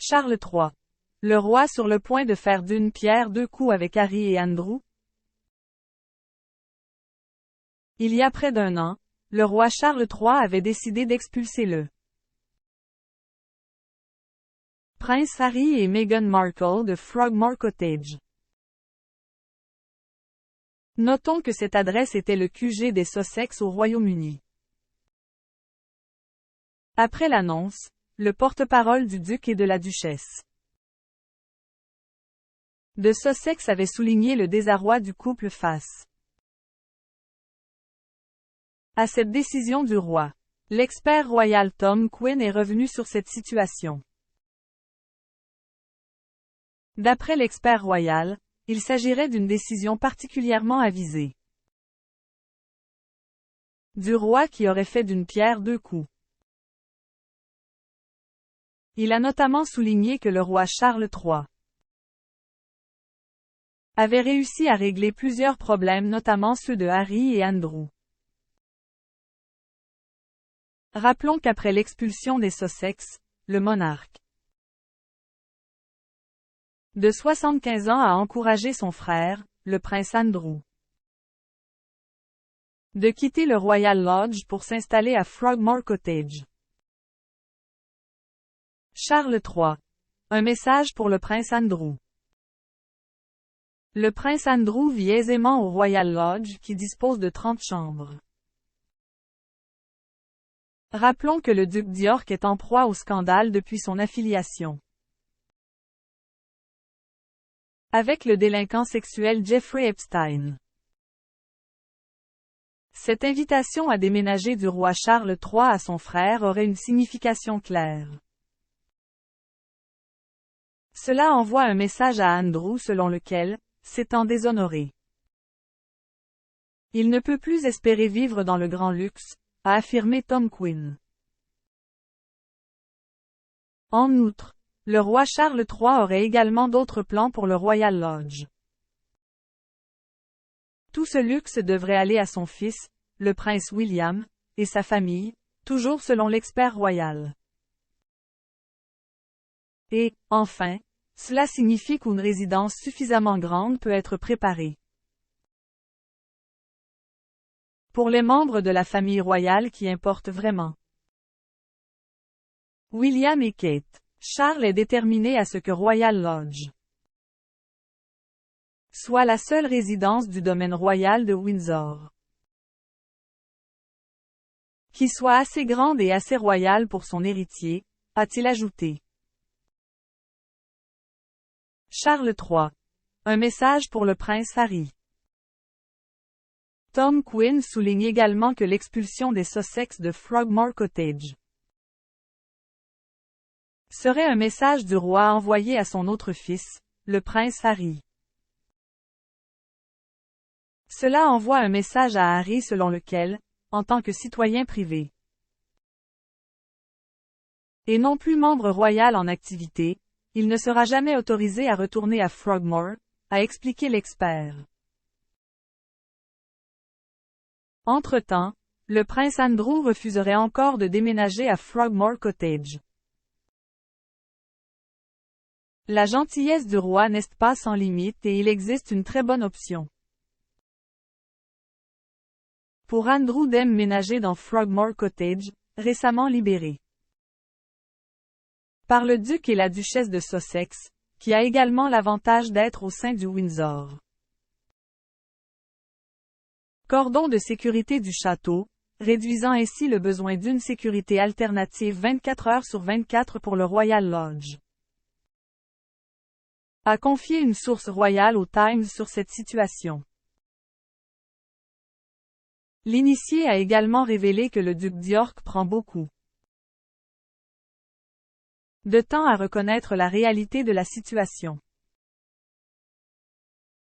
Charles III. Le roi sur le point de faire d'une pierre deux coups avec Harry et Andrew. Il y a près d'un an, le roi Charles III avait décidé d'expulser le prince Harry et Meghan Markle de Frogmore Cottage. Notons que cette adresse était le QG des Sussex au Royaume-Uni. Après l'annonce, le porte-parole du duc et de la duchesse de Sussex avait souligné le désarroi du couple face à cette décision du roi. L'expert royal Tom Quinn est revenu sur cette situation. D'après l'expert royal, il s'agirait d'une décision particulièrement avisée du roi qui aurait fait d'une pierre deux coups. Il a notamment souligné que le roi Charles III avait réussi à régler plusieurs problèmes, notamment ceux de Harry et Andrew. Rappelons qu'après l'expulsion des Sussex, le monarque de 75 ans a encouragé son frère, le prince Andrew, de quitter le Royal Lodge pour s'installer à Frogmore Cottage. Charles III. Un message pour le prince Andrew. Le prince Andrew vit aisément au Royal Lodge qui dispose de 30 chambres. Rappelons que le duc d'York est en proie au scandale depuis son affiliation avec le délinquant sexuel Jeffrey Epstein. Cette invitation à déménager du roi Charles III à son frère aurait une signification claire. Cela envoie un message à Andrew selon lequel, s'étant déshonoré, il ne peut plus espérer vivre dans le grand luxe, a affirmé Tom Quinn. En outre, le roi Charles III aurait également d'autres plans pour le Royal Lodge. Tout ce luxe devrait aller à son fils, le prince William, et sa famille, toujours selon l'expert royal. Et, enfin, cela signifie qu'une résidence suffisamment grande peut être préparée pour les membres de la famille royale qui importent vraiment. William et Kate. Charles est déterminé à ce que Royal Lodge soit la seule résidence du domaine royal de Windsor, qui soit assez grande et assez royale pour son héritier, a-t-il ajouté. Charles III. Un message pour le prince Harry. Tom Quinn souligne également que l'expulsion des Sussex de Frogmore Cottage serait un message du roi envoyé à son autre fils, le prince Harry. Cela envoie un message à Harry selon lequel, en tant que citoyen privé, et non plus membre royal en activité, il ne sera jamais autorisé à retourner à Frogmore, a expliqué l'expert. Entre-temps, le prince Andrew refuserait encore de déménager à Frogmore Cottage. La gentillesse du roi n'est pas sans limite et il existe une très bonne option pour Andrew déménager dans Frogmore Cottage, récemment libéré par le duc et la duchesse de Sussex, qui a également l'avantage d'être au sein du Windsor. Cordon de sécurité du château, réduisant ainsi le besoin d'une sécurité alternative 24 heures sur 24 pour le Royal Lodge, a confié une source royale au Times sur cette situation. L'initié a également révélé que le duc d'York prend beaucoup de temps à reconnaître la réalité de la situation.